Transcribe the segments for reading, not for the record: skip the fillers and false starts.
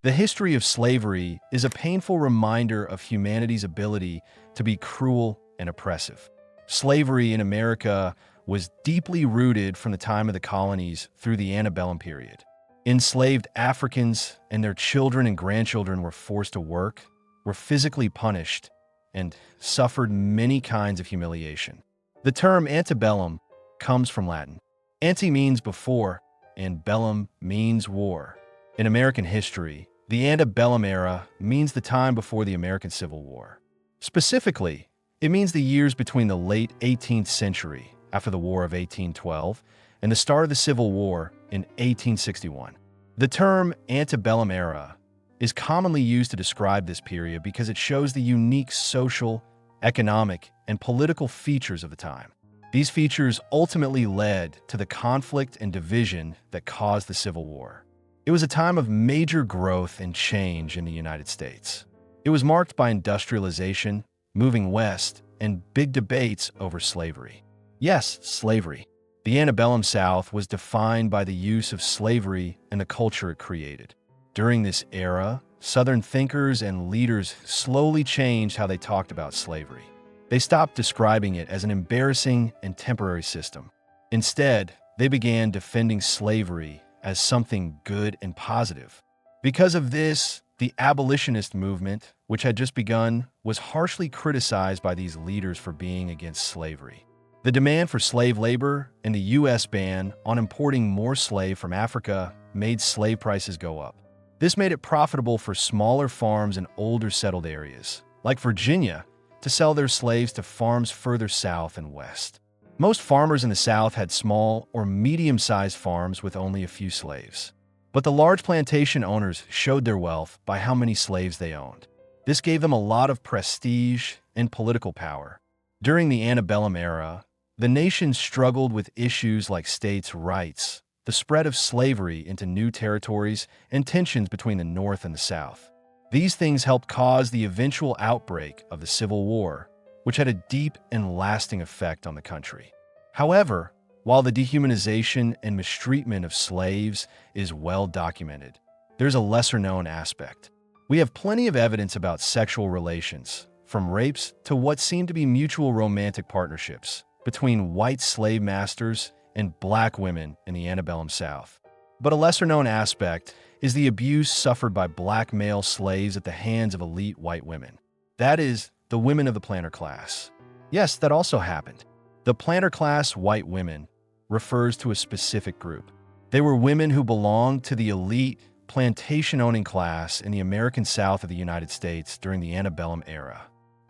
The history of slavery is a painful reminder of humanity's ability to be cruel and oppressive. Slavery in America was deeply rooted from the time of the colonies through the antebellum period. Enslaved Africans and their children and grandchildren were forced to work, were physically punished, and suffered many kinds of humiliation. The term antebellum comes from Latin. Ante means before, and bellum means war. In American history, the antebellum era means the time before the American Civil War. Specifically, it means the years between the late 18th century, after the War of 1812, and the start of the Civil War in 1861. The term antebellum era is commonly used to describe this period because it shows the unique social, economic, and political features of the time. These features ultimately led to the conflict and division that caused the Civil War. It was a time of major growth and change in the United States. It was marked by industrialization, moving west, and big debates over slavery. Yes, slavery. The Antebellum South was defined by the use of slavery and the culture it created. During this era, Southern thinkers and leaders slowly changed how they talked about slavery. They stopped describing it as an embarrassing and temporary system. Instead, they began defending slavery as something good and positive. Because of this, the abolitionist movement, which had just begun, was harshly criticized by these leaders for being against slavery. The demand for slave labor and the U.S. ban on importing more slave from Africa made slave prices go up. This made it profitable for smaller farms in older settled areas, like Virginia, to sell their slaves to farms further south and west. Most farmers in the South had small or medium-sized farms with only a few slaves. But the large plantation owners showed their wealth by how many slaves they owned. This gave them a lot of prestige and political power. During the antebellum era, the nation struggled with issues like states' rights, the spread of slavery into new territories, and tensions between the North and the South. These things helped cause the eventual outbreak of the Civil War, which had a deep and lasting effect on the country. However, while the dehumanization and mistreatment of slaves is well documented, there's a lesser-known aspect. We have plenty of evidence about sexual relations, from rapes to what seemed to be mutual romantic partnerships, between white slave masters and black women in the Antebellum South. But a lesser-known aspect is the abuse suffered by black male slaves at the hands of elite white women. That is, the women of the planter class. Yes, that also happened. The planter class white women refers to a specific group. They were women who belonged to the elite plantation-owning class in the American South of the United States during the antebellum era.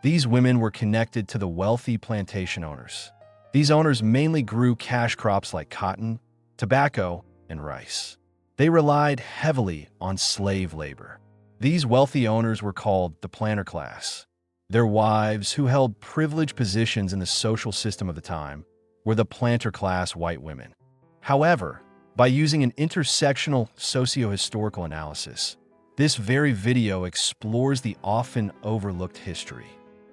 These women were connected to the wealthy plantation owners. These owners mainly grew cash crops like cotton, tobacco, and rice. They relied heavily on slave labor. These wealthy owners were called the planter class. Their wives, who held privileged positions in the social system of the time, were the planter class white women. However, by using an intersectional socio-historical analysis, this very video explores the often overlooked history.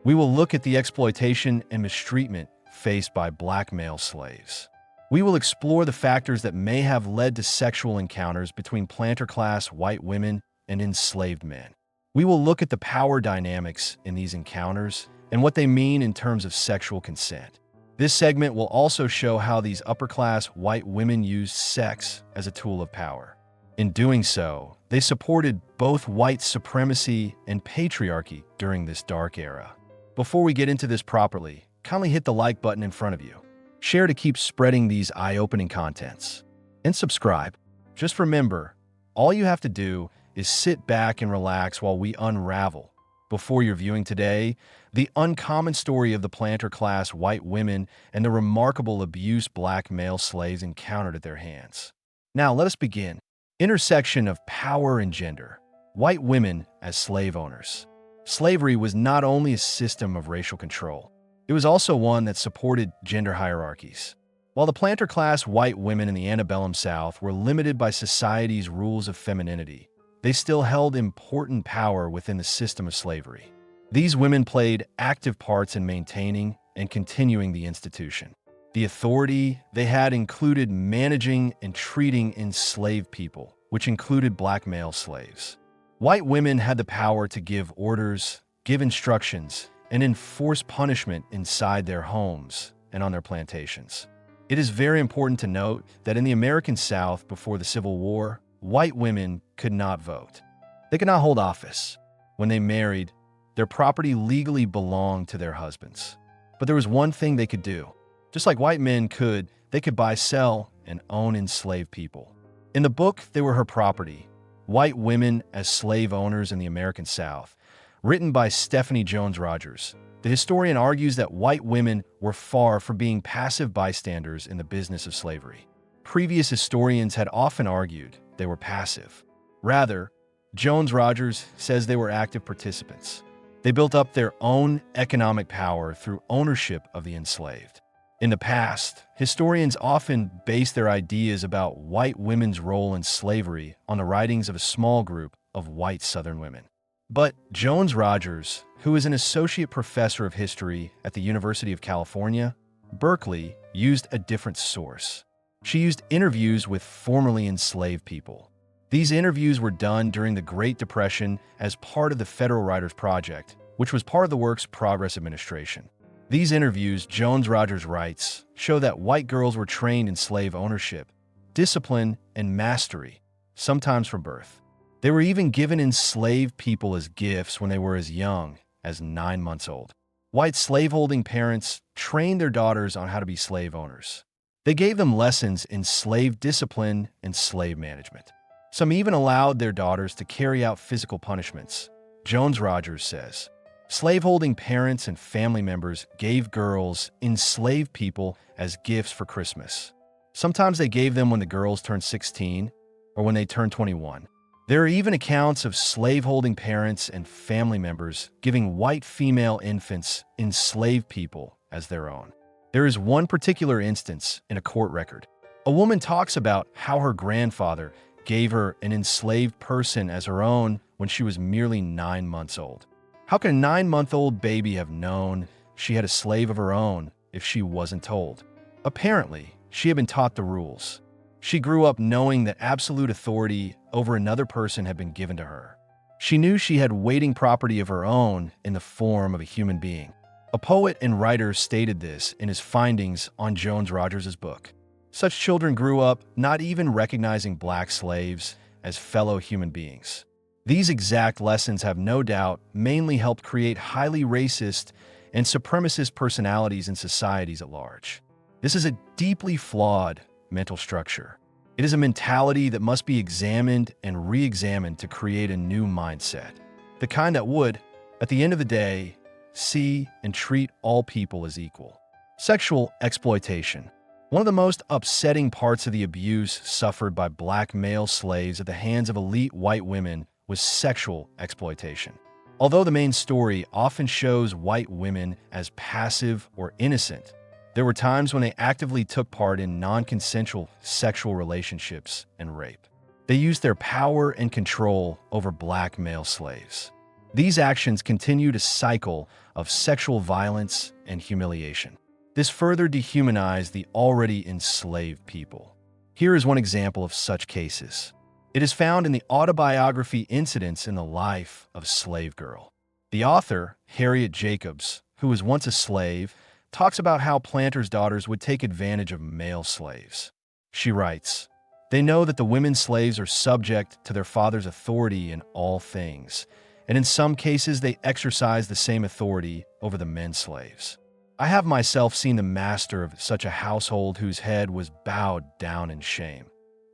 We will look at the exploitation and mistreatment faced by black male slaves. We will explore the factors that may have led to sexual encounters between planter class white women and enslaved men. We will look at the power dynamics in these encounters and what they mean in terms of sexual consent. This segment will also show how these upper-class white women used sex as a tool of power. In doing so, they supported both white supremacy and patriarchy during this dark era. Before we get into this properly, kindly hit the like button in front of you. Share to keep spreading these eye-opening contents. And subscribe. Just remember, all you have to do is sit back and relax while we unravel, before you're viewing today, the uncommon story of the planter class white women and the remarkable abuse black male slaves encountered at their hands. Now let us begin. Intersection of power and gender. White women as slave owners. Slavery was not only a system of racial control, it was also one that supported gender hierarchies. While the planter class white women in the antebellum South were limited by society's rules of femininity, they still held important power within the system of slavery. These women played active parts in maintaining and continuing the institution. The authority they had included managing and treating enslaved people, which included black male slaves. White women had the power to give orders, give instructions, and enforce punishment inside their homes and on their plantations. It is very important to note that in the American South before the Civil War, white women could not vote. They could not hold office. When they married, their property legally belonged to their husbands. But there was one thing they could do. Just like white men could, they could buy, sell, and own enslaved people. In the book, They Were Her Property, White Women as Slave Owners in the American South, written by Stephanie Jones Rogers, the historian argues that white women were far from being passive bystanders in the business of slavery. Previous historians had often argued they were passive. Rather, Jones Rogers says they were active participants. They built up their own economic power through ownership of the enslaved. In the past, historians often based their ideas about white women's role in slavery on the writings of a small group of white Southern women. But Jones Rogers, who is an associate professor of history at the University of California, Berkeley, used a different source. She used interviews with formerly enslaved people. These interviews were done during the Great Depression as part of the Federal Writers Project, which was part of the Works Progress Administration. These interviews, Jones Rogers writes, show that white girls were trained in slave ownership, discipline, and mastery, sometimes from birth. They were even given enslaved people as gifts when they were as young as 9 months old. White slaveholding parents trained their daughters on how to be slave owners. They gave them lessons in slave discipline and slave management. Some even allowed their daughters to carry out physical punishments. Jones Rogers says, slaveholding parents and family members gave girls enslaved people as gifts for Christmas. Sometimes they gave them when the girls turned 16 or when they turned 21. There are even accounts of slaveholding parents and family members giving white female infants enslaved people as their own. There is one particular instance in a court record. A woman talks about how her grandfather gave her an enslaved person as her own when she was merely 9 months old. How can a 9-month-old baby have known she had a slave of her own if she wasn't told? Apparently, she had been taught the rules. She grew up knowing that absolute authority over another person had been given to her. She knew she had waiting property of her own in the form of a human being. A poet and writer stated this in his findings on Jones Rogers' book. Such children grew up not even recognizing black slaves as fellow human beings. These exact lessons have no doubt mainly helped create highly racist and supremacist personalities in societies at large. This is a deeply flawed mental structure. It is a mentality that must be examined and re-examined to create a new mindset. The kind that would, at the end of the day, see and treat all people as equal. Sexual exploitation. One of the most upsetting parts of the abuse suffered by black male slaves at the hands of elite white women was sexual exploitation. Although the main story often shows white women as passive or innocent, there were times when they actively took part in non-consensual sexual relationships and rape. They used their power and control over black male slaves. These actions continued a cycle of sexual violence and humiliation. This further dehumanized the already enslaved people. Here is one example of such cases. It is found in the autobiography Incidents in the Life of Slave Girl. The author, Harriet Jacobs, who was once a slave, talks about how planters' daughters would take advantage of male slaves. She writes, "They know that the women slaves are subject to their father's authority in all things, and in some cases they exercise the same authority over the men slaves. I have myself seen the master of such a household whose head was bowed down in shame.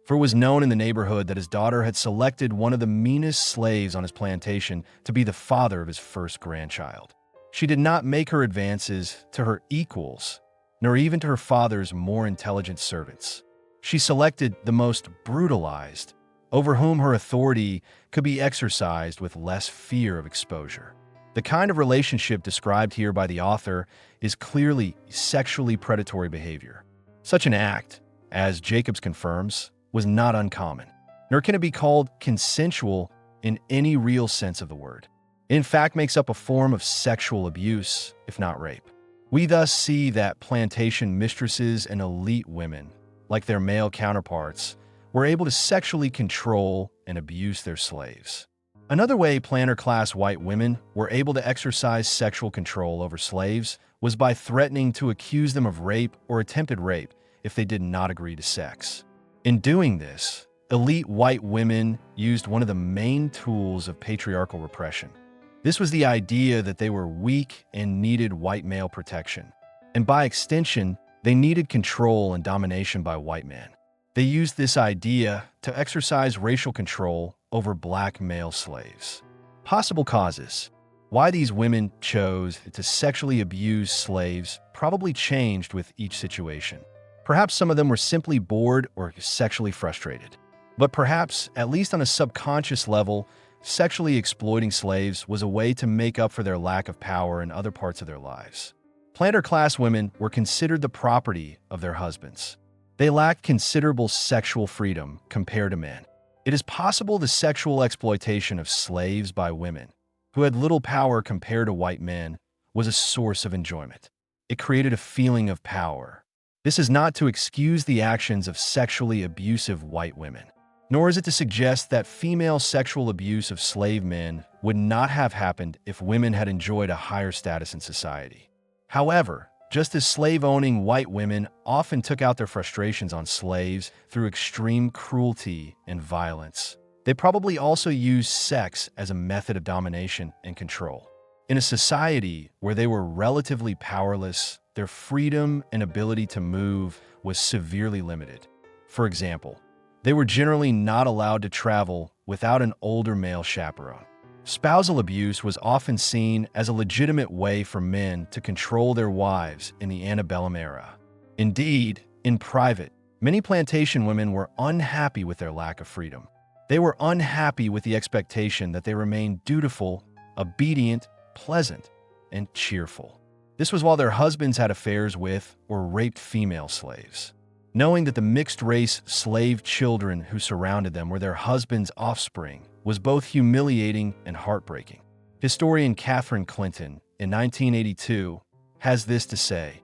For it was known in the neighborhood that his daughter had selected one of the meanest slaves on his plantation to be the father of his first grandchild. She did not make her advances to her equals, nor even to her father's more intelligent servants. She selected the most brutalized, over whom her authority could be exercised with less fear of exposure." The kind of relationship described here by the author is clearly sexually predatory behavior. Such an act, as Jacobs confirms, was not uncommon, nor can it be called consensual in any real sense of the word. It in fact makes up a form of sexual abuse, if not rape. We thus see that plantation mistresses and elite women, like their male counterparts, were able to sexually control and abuse their slaves. Another way planter-class white women were able to exercise sexual control over slaves was by threatening to accuse them of rape or attempted rape if they did not agree to sex. In doing this, elite white women used one of the main tools of patriarchal repression. This was the idea that they were weak and needed white male protection. And by extension, they needed control and domination by white men. They used this idea to exercise racial control over black male slaves. Possible causes. Why these women chose to sexually abuse slaves probably changed with each situation. Perhaps some of them were simply bored or sexually frustrated. But perhaps, at least on a subconscious level, sexually exploiting slaves was a way to make up for their lack of power in other parts of their lives. Planter-class women were considered the property of their husbands. They lacked considerable sexual freedom compared to men. It is possible the sexual exploitation of slaves by women, who had little power compared to white men, was a source of enjoyment. It created a feeling of power. This is not to excuse the actions of sexually abusive white women, nor is it to suggest that female sexual abuse of slave men would not have happened if women had enjoyed a higher status in society. However, just as slave-owning white women often took out their frustrations on slaves through extreme cruelty and violence, they probably also used sex as a method of domination and control. In a society where they were relatively powerless, their freedom and ability to move was severely limited. For example, they were generally not allowed to travel without an older male chaperone. Spousal abuse was often seen as a legitimate way for men to control their wives in the antebellum era. Indeed, in private, many plantation women were unhappy with their lack of freedom. They were unhappy with the expectation that they remain dutiful, obedient, pleasant, and cheerful. This was while their husbands had affairs with or raped female slaves. Knowing that the mixed-race slave children who surrounded them were their husbands' offspring was both humiliating and heartbreaking. Historian Catherine Clinton, in 1982, has this to say: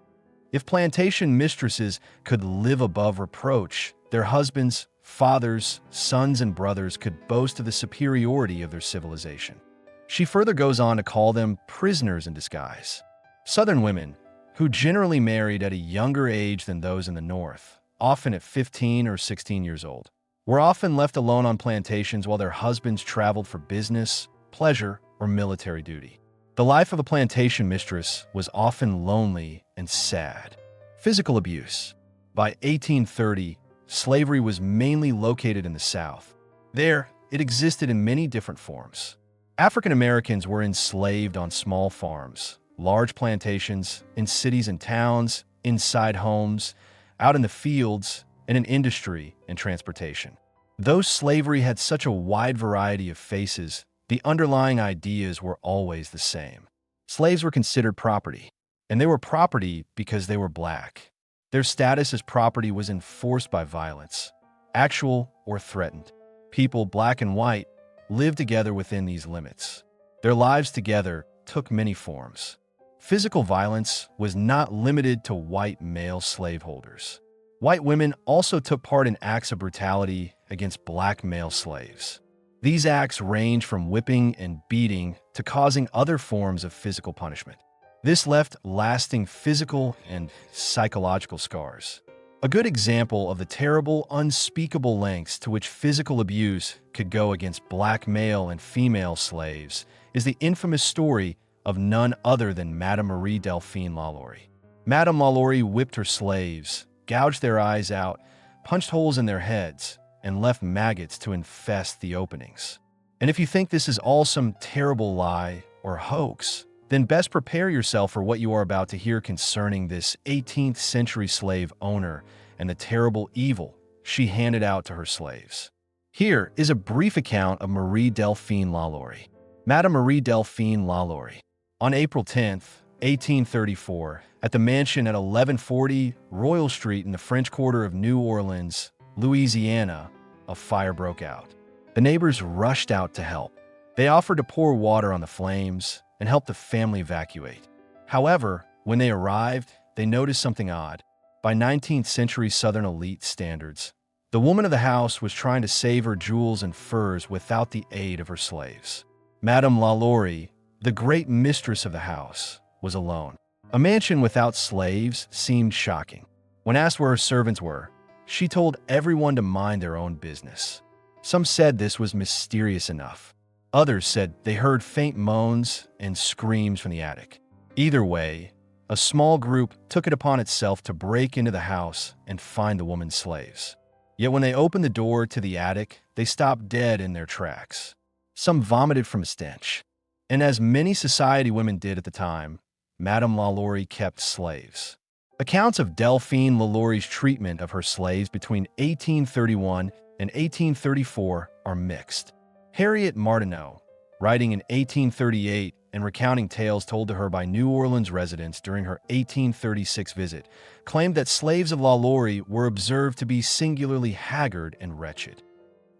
"If plantation mistresses could live above reproach, their husbands, fathers, sons, and brothers could boast of the superiority of their civilization." She further goes on to call them prisoners in disguise. Southern women, who generally married at a younger age than those in the North, often at 15 or 16 years old, were often left alone on plantations while their husbands traveled for business, pleasure, or military duty. The life of a plantation mistress was often lonely and sad. Physical abuse. By 1830, slavery was mainly located in the South. There, it existed in many different forms. African Americans were enslaved on small farms, large plantations, in cities and towns, inside homes, out in the fields, and in industry and transportation. Though slavery had such a wide variety of faces, the underlying ideas were always the same. Slaves were considered property, and they were property because they were black. Their status as property was enforced by violence, actual or threatened. People, black and white, lived together within these limits. Their lives together took many forms. Physical violence was not limited to white male slaveholders. White women also took part in acts of brutality against black male slaves. These acts range from whipping and beating to causing other forms of physical punishment. This left lasting physical and psychological scars. A good example of the terrible, unspeakable lengths to which physical abuse could go against black male and female slaves is the infamous story of none other than Madame Marie Delphine LaLaurie. Madame LaLaurie whipped her slaves, gouged their eyes out, punched holes in their heads, and left maggots to infest the openings. And if you think this is all some terrible lie or hoax, then best prepare yourself for what you are about to hear concerning this 18th century slave owner and the terrible evil she handed out to her slaves. Here is a brief account of Marie Delphine LaLaurie. Madame Marie Delphine LaLaurie. On April 10th, 1834, at the mansion at 1140 Royal Street in the French Quarter of New Orleans, Louisiana, a fire broke out. The neighbors rushed out to help. They offered to pour water on the flames and help the family evacuate. However, when they arrived, they noticed something odd. By 19th century Southern elite standards, The woman of the house was trying to save her jewels and furs without the aid of her slaves. Madame LaLaurie, the great mistress of the house, was alone. A mansion without slaves seemed shocking. When asked where her servants were, she told everyone to mind their own business. Some said this was mysterious enough. Others said they heard faint moans and screams from the attic. Either way, a small group took it upon itself to break into the house and find the woman's slaves. Yet when they opened the door to the attic, they stopped dead in their tracks. Some vomited from a stench. And as many society women did at the time, Madame LaLaurie kept slaves. Accounts of Delphine LaLaurie's treatment of her slaves between 1831 and 1834 are mixed. Harriet Martineau, writing in 1838 and recounting tales told to her by New Orleans residents during her 1836 visit, claimed that slaves of LaLaurie were observed to be singularly haggard and wretched.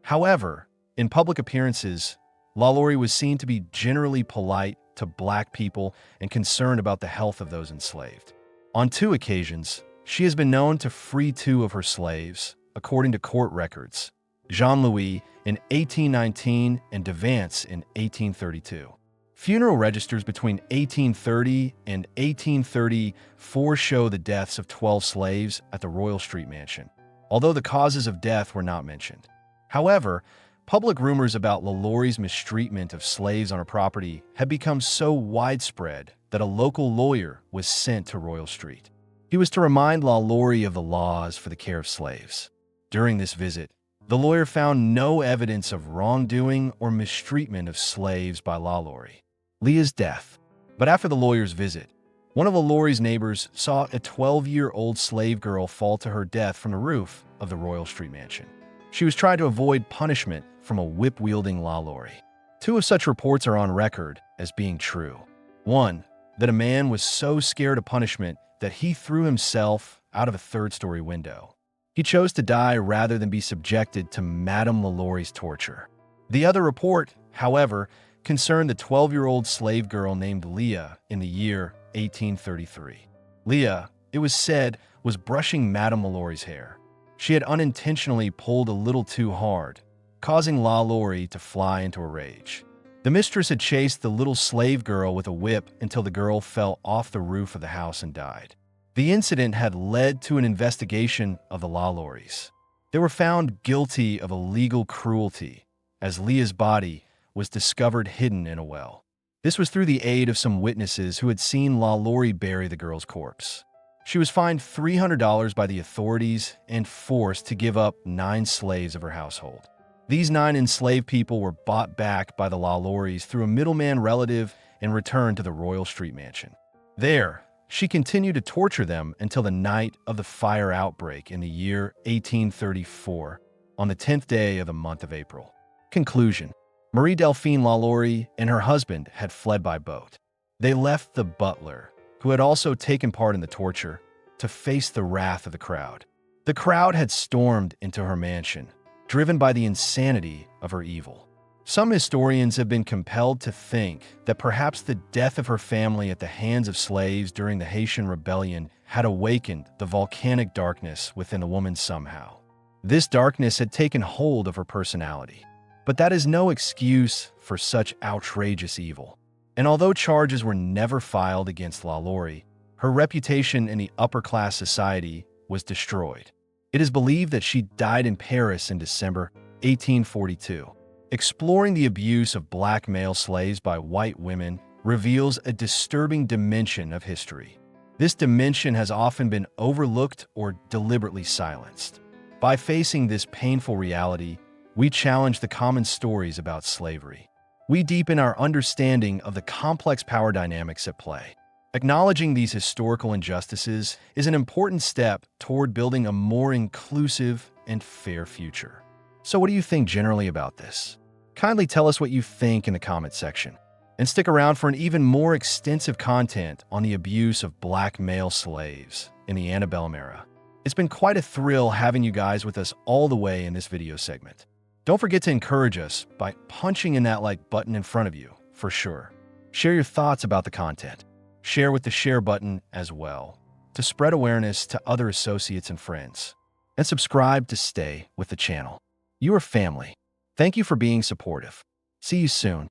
However, in public appearances, LaLaurie was seen to be generally polite to black people and concerned about the health of those enslaved. On 2 occasions, she has been known to free 2 of her slaves, according to court records, Jean-Louis in 1819 and Devance in 1832. Funeral registers between 1830 and 1834 show the deaths of 12 slaves at the Royal Street Mansion, although the causes of death were not mentioned. However, public rumors about LaLaurie's mistreatment of slaves on her property had become so widespread that a local lawyer was sent to Royal Street. He was to remind LaLaurie of the laws for the care of slaves. During this visit, the lawyer found no evidence of wrongdoing or mistreatment of slaves by LaLaurie. Leah's death. But after the lawyer's visit, one of LaLaurie's neighbors saw a 12-year-old slave girl fall to her death from the roof of the Royal Street Mansion. She was trying to avoid punishment from a whip-wielding LaLaurie. 2 of such reports are on record as being true. 1, that a man was so scared of punishment that he threw himself out of a 3rd-story window. He chose to die rather than be subjected to Madame LaLaurie's torture. The other report, however, concerned the 12-year-old slave girl named Leah in the year 1833. Leah, it was said, was brushing Madame LaLaurie's hair. She had unintentionally pulled a little too hard, causing LaLaurie to fly into a rage. The mistress had chased the little slave girl with a whip until the girl fell off the roof of the house and died. The incident had led to an investigation of the LaLauries. They were found guilty of illegal cruelty, as Leah's body was discovered hidden in a well. This was through the aid of some witnesses who had seen LaLaurie bury the girl's corpse. She was fined $300 by the authorities and forced to give up 9 slaves of her household. These 9 enslaved people were bought back by the LaLauries through a middleman relative and returned to the Royal Street Mansion. There, she continued to torture them until the night of the fire outbreak in the year 1834, on the 10th day of the month of April. Conclusion. Marie Delphine LaLaurie and her husband had fled by boat. They left the butler, who had also taken part in the torture, to face the wrath of the crowd. The crowd had stormed into her mansion, driven by the insanity of her evil. Some historians have been compelled to think that perhaps the death of her family at the hands of slaves during the Haitian Rebellion had awakened the volcanic darkness within the woman somehow. This darkness had taken hold of her personality. But that is no excuse for such outrageous evil. And although charges were never filed against LaLaurie, her reputation in the upper-class society was destroyed. It is believed that she died in Paris in December 1842. Exploring the abuse of black male slaves by white women reveals a disturbing dimension of history. This dimension has often been overlooked or deliberately silenced. By facing this painful reality, we challenge the common stories about slavery. We deepen our understanding of the complex power dynamics at play. Acknowledging these historical injustices is an important step toward building a more inclusive and fair future. So what do you think generally about this? Kindly tell us what you think in the comment section. And stick around for an even more extensive content on the abuse of black male slaves in the antebellum era. It's been quite a thrill having you guys with us all the way in this video segment. Don't forget to encourage us by punching in that like button in front of you, for sure. Share your thoughts about the content. Share with the share button as well, to spread awareness to other associates and friends. and subscribe to stay with the channel. You are family. Thank you for being supportive. See you soon.